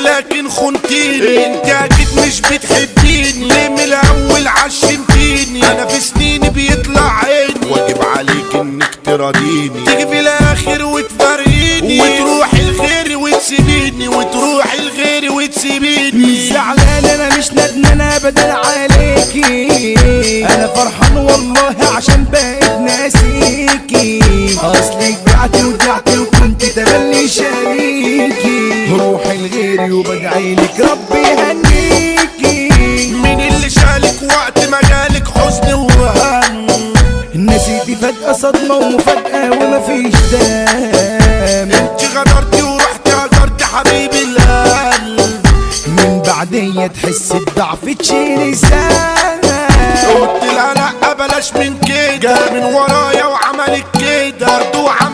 لكن خنتيني. انت اكيد مش بتحبيني، ليه من الاول عشمتيني؟ انا في سنيني بيطلع عيني، واجب عليك انك تراضيني. تيجي في الاخر وتفارقيني، وتروحي لغيري وتسيبيني، وتروحي لغيري وتسيبيني. مش زعلان انا مش ندمان ابدا عليكي، انا فرحان والله عشان بقيت ناسيكي. اصلك بعتي ودعتي وكنت تملي شريكي، روحي لغيري وبدعيلك ربي يهنيكي. مين اللي شالك وقت ما جالك حزن وهم؟ نسيتي فجأة صدمة ومفاجأة ومفيش دم. انت غدرتي ورحتي هجرتي حبيبي القلب، من بعدية تحس بضعف تشيلي سهم. قلت لها لا بلاش من كده، من ورايا